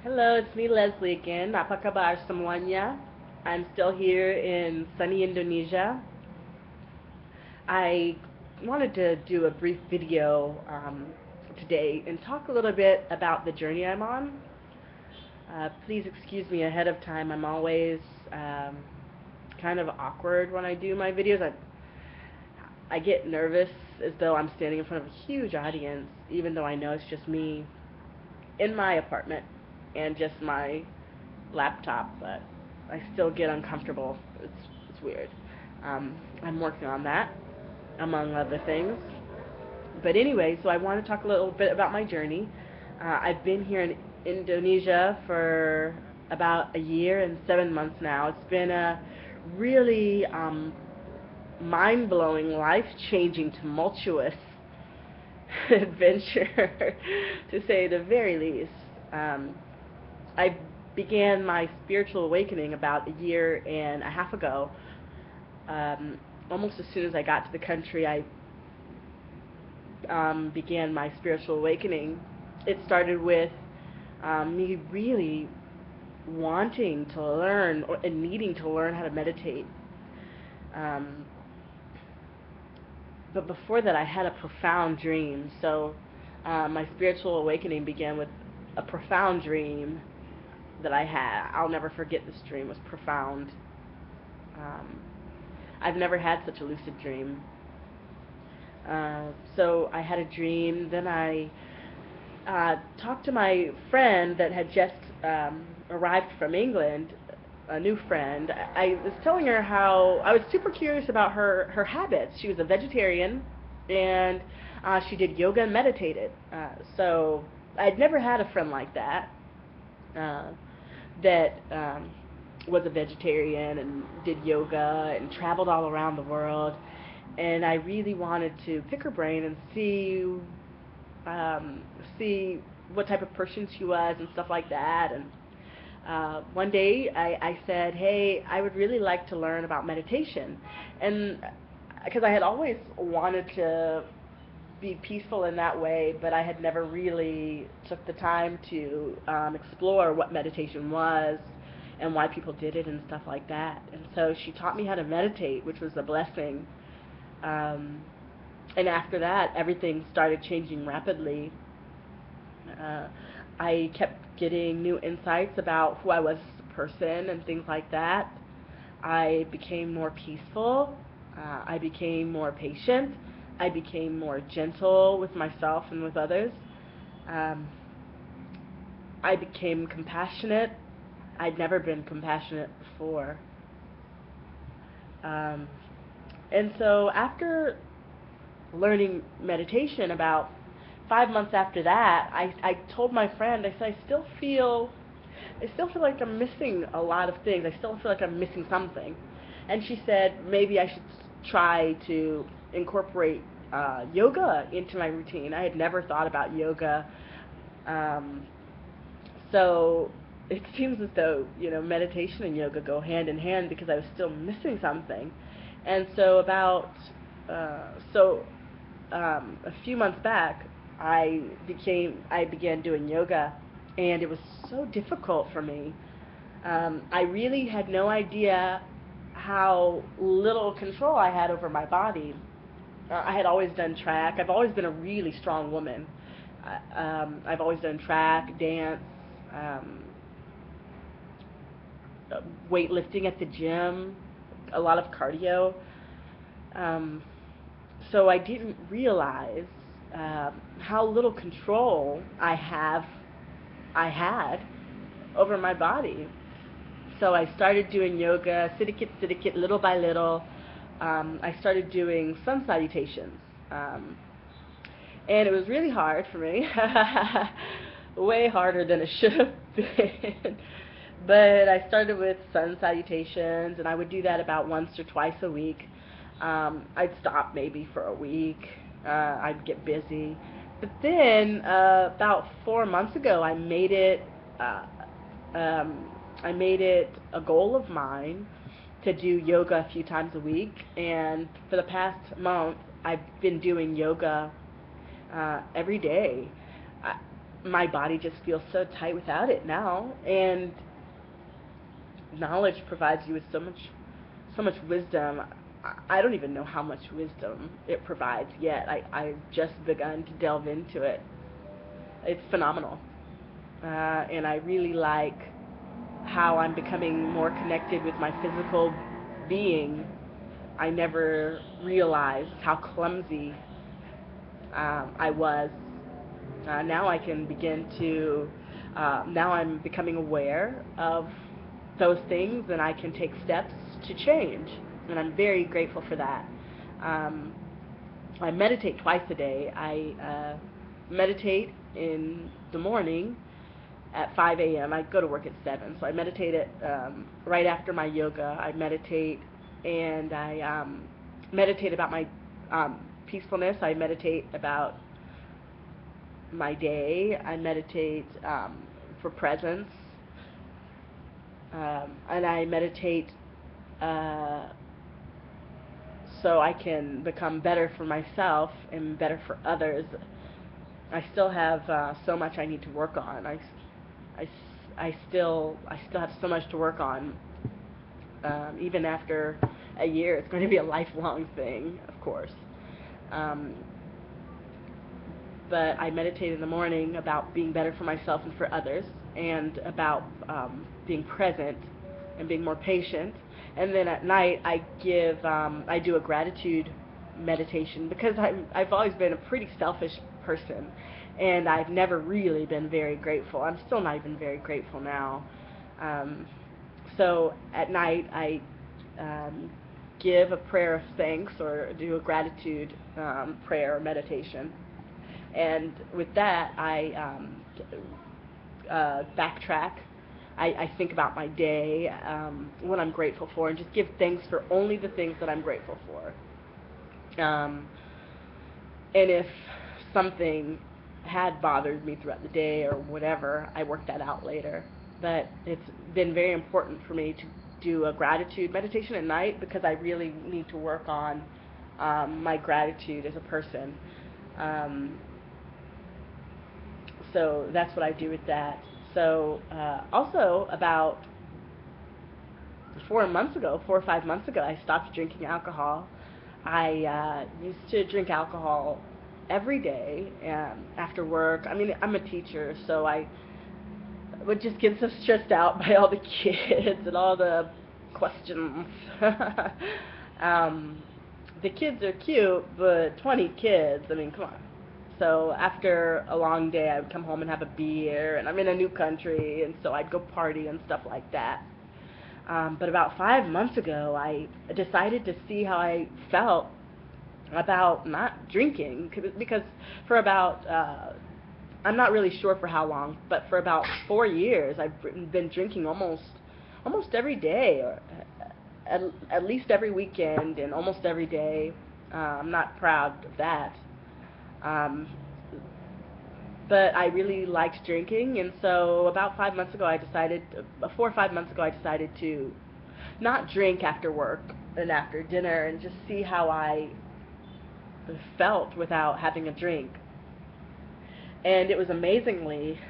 Hello, it's me, Leslie again. Apa kabar semuanya? I'm still here in sunny Indonesia. I wanted to do a brief video today and talk a little bit about the journey I'm on. Please excuse me ahead of time. I'm always kind of awkward when I do my videos. I get nervous as though I'm standing in front of a huge audience, even though I know it's just me in my apartment and just my laptop, but I still get uncomfortable. It's weird. I'm working on that, among other things. But anyway, so I want to talk a little bit about my journey. I've been here in Indonesia for about a year and 7 months now. It's been a really mind-blowing, life-changing, tumultuous adventure, to say the very least. I began my spiritual awakening about a year and a half ago. Almost as soon as I got to the country, I began my spiritual awakening. It started with me really wanting to learn and needing to learn how to meditate. Um, but before that, I had a profound dream. So my spiritual awakening began with a profound dream that I had. I'll never forget this dream. It was profound. Um, I've never had such a lucid dream. So I had a dream. Then I talked to my friend that had just arrived from England, a new friend. I was telling her how I was super curious about her habits. She was a vegetarian, and she did yoga and meditated. So I'd never had a friend like that. That was a vegetarian and did yoga and traveled all around the world. And I really wanted to pick her brain and um, see what type of person she was and stuff like that. And one day I said, hey, I would really like to learn about meditation. And because I had always wanted to be peaceful in that way, but I had never really took the time to explore what meditation was and why people did it and stuff like that. And so she taught me how to meditate, which was a blessing. Um, and after that, everything started changing rapidly. Uh, I kept getting new insights about who I was as a person and things like that. I became more peaceful. I became more patient. I became more gentle with myself and with others. Um, I became compassionate. I'd never been compassionate before. Um, and so after learning meditation, about 5 months after that, I told my friend, I said, I still feel like I'm missing a lot of things. I still feel like I'm missing something. And she said maybe I should try to incorporate yoga into my routine. I had never thought about yoga. Um, so it seems as though, meditation and yoga go hand in hand because I was still missing something. And so a few months back, I began doing yoga, and it was so difficult for me. I really had no idea how little control I had over my body. I had always done track. I've always been a really strong woman. I've always done track, dance, um, weightlifting at the gym, a lot of cardio. Um, so I didn't realize how little control I had over my body. So I started doing yoga, sedikit sedikit, little by little. I started doing sun salutations, um, and it was really hard for me, way harder than it should have been. But I started with sun salutations, and I would do that about once or twice a week. I'd stop maybe for a week. I'd get busy. But then about 4 months ago, Uh, I made it a goal of mine to do yoga a few times a week, and for the past month, I've been doing yoga every day. I, my body just feels so tight without it now. And knowledge provides you with so much wisdom. I don't even know how much wisdom it provides yet. I've just begun to delve into it. It's phenomenal. And I really like how I'm becoming more connected with my physical being. I never realized how clumsy I was. Now I can begin to, now I'm becoming aware of those things, and I can take steps to change. And I'm very grateful for that. I meditate twice a day. I meditate in the morning at 5 a.m. I go to work at 7, so I meditate right after my yoga. I meditate, and I meditate about my peacefulness. I meditate about my day. I meditate for presence, and I meditate so I can become better for myself and better for others. I still have so much I need to work on. I still have so much to work on. Even after a year, it's going to be a lifelong thing, of course. But I meditate in the morning about being better for myself and for others, and about being present and being more patient. And then at night, I do a gratitude meditation, because I've always been a pretty selfish person, and I've never really been very grateful. I'm still not even very grateful now. So at night, I give a prayer of thanks, or do a gratitude prayer or meditation. And with that, I backtrack. I think about my day, what I'm grateful for, and just give thanks for only the things that I'm grateful for. And if something had bothered me throughout the day or whatever, I work that out later. But it's been very important for me to do a gratitude meditation at night, because I really need to work on my gratitude as a person. So that's what I do with that. So also about 4 or 5 months ago, I stopped drinking alcohol. I used to drink alcohol every day after work. I mean, I'm a teacher, so I would just get so stressed out by all the kids and all the questions. The kids are cute, but 20 kids, I mean, come on. So after a long day, I would come home and have a beer, and I'm in a new country, and so I'd go party and stuff like that. But about 5 months ago, I decided to see how I felt about not drinking, because for about, I'm not really sure for how long, but for about 4 years, I've been drinking almost every day, or at least every weekend, and almost every day. I'm not proud of that. But I really liked drinking, and so about 4 or 5 months ago, I decided to not drink after work and after dinner, and just see how I felt without having a drink. And it was amazingly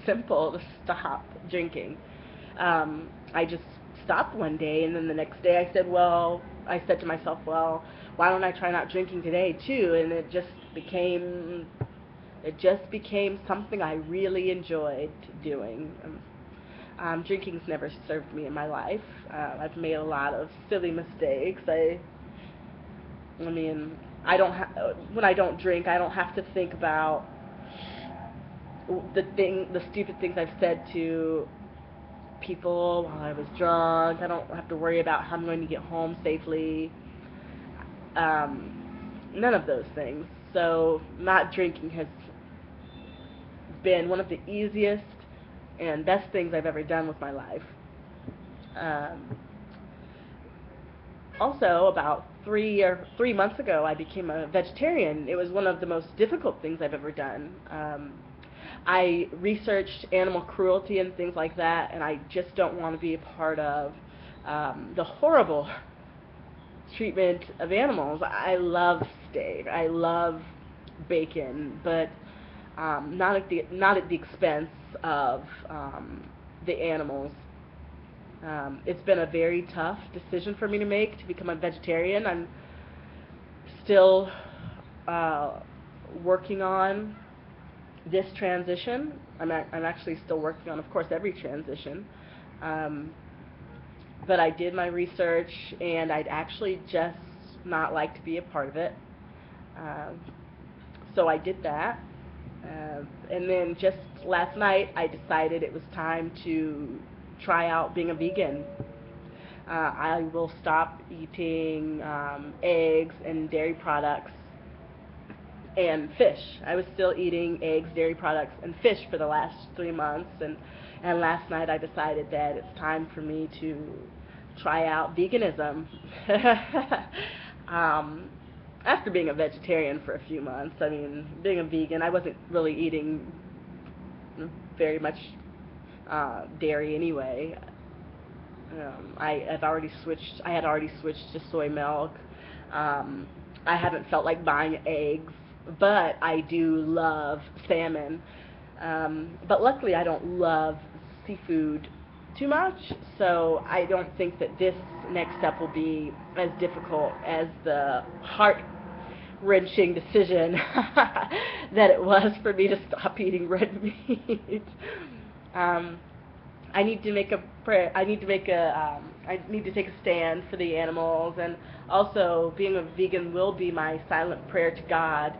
simple to stop drinking. I just stopped one day, and then the next day I said to myself, well, why don't I try not drinking today too? And it just became something I really enjoyed doing. Drinking's never served me in my life. I've made a lot of silly mistakes. I mean, when I don't drink, I don't have to think about the stupid things I've said to people while I was drunk. I don't have to worry about how I'm going to get home safely. None of those things. So not drinking has been one of the easiest and best things I've ever done with my life. Also, about 3 months ago, I became a vegetarian. It was one of the most difficult things I've ever done. I researched animal cruelty and things like that, and I just don't want to be a part of the horrible treatment of animals. I love steak. I love bacon, but not at the expense of the animals. It's been a very tough decision for me to make to become a vegetarian. I'm still uh, working on this transition. I'm actually still working on, of course, every transition. Um, but I did my research, and I'd actually just not like to be a part of it. Um, so I did that. And then just last night, I decided it was time to try out being a vegan. I will stop eating eggs and dairy products and fish. I was still eating eggs, dairy products, and fish for the last 3 months, and last night I decided that it's time for me to try out veganism. um, After being a vegetarian for a few months, I mean, being a vegan, I wasn't really eating very much dairy anyway. I had already switched to soy milk. Um, I haven't felt like buying eggs, but I do love salmon. But luckily, I don't love seafood too much, so I don't think that this next step will be as difficult as the heart-wrenching decision that it was for me to stop eating red meat. um, I need to make a prayer. I need to take a stand for the animals, and also being a vegan will be my silent prayer to God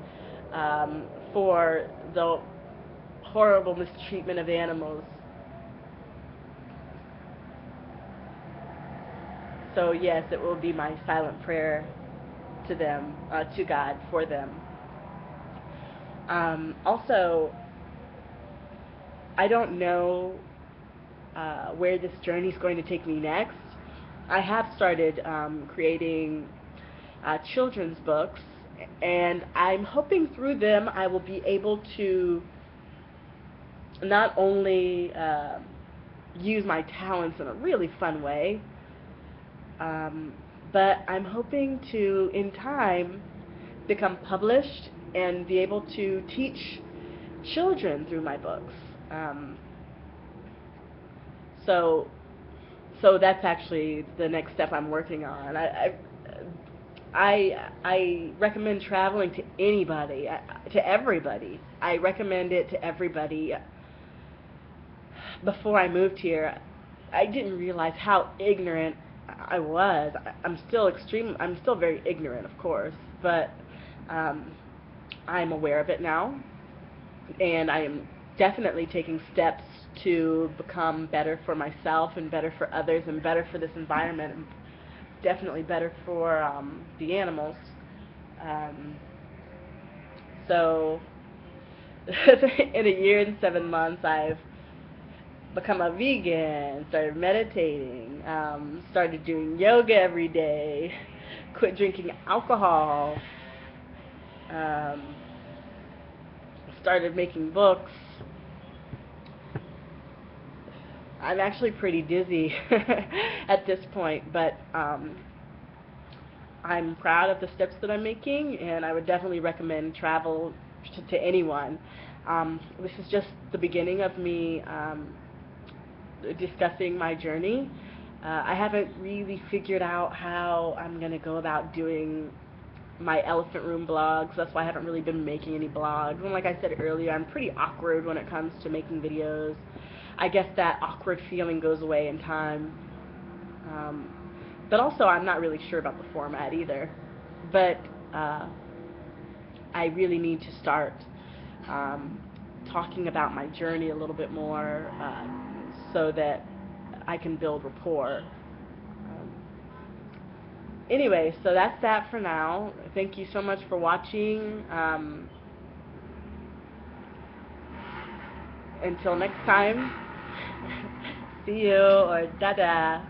for the horrible mistreatment of animals. So yes, it will be my silent prayer to them, to God for them. Also, I don't know where this journey is going to take me next. I have started creating children's books, and I'm hoping through them I will be able to not only use my talents in a really fun way, um, but I'm hoping to, in time, become published and be able to teach children through my books. Um, so, so that's actually the next step I'm working on. I recommend traveling to anybody, to everybody. I recommend it to everybody. Before I moved here, I didn't realize how ignorant I was. I'm still very ignorant, of course, but um, I'm aware of it now, and I am definitely taking steps to become better for myself and better for others and better for this environment and definitely better for the animals. Um, so in a year and 7 months, I've become a vegan, started meditating, started doing yoga every day, quit drinking alcohol, um, started making books. I'm actually pretty dizzy at this point, but I'm proud of the steps that I'm making, and I would definitely recommend travel to anyone. This is just the beginning of me discussing my journey. I haven't really figured out how I'm going to go about doing my elephant room blogs. That's why I haven't really been making any blogs. And like I said earlier, I'm pretty awkward when it comes to making videos. I guess that awkward feeling goes away in time. Um, but also, I'm not really sure about the format either. But I really need to start um, talking about my journey a little bit more so that I can build rapport. Anyway, so that's that for now. Thank you so much for watching. Until next time, see you or dada.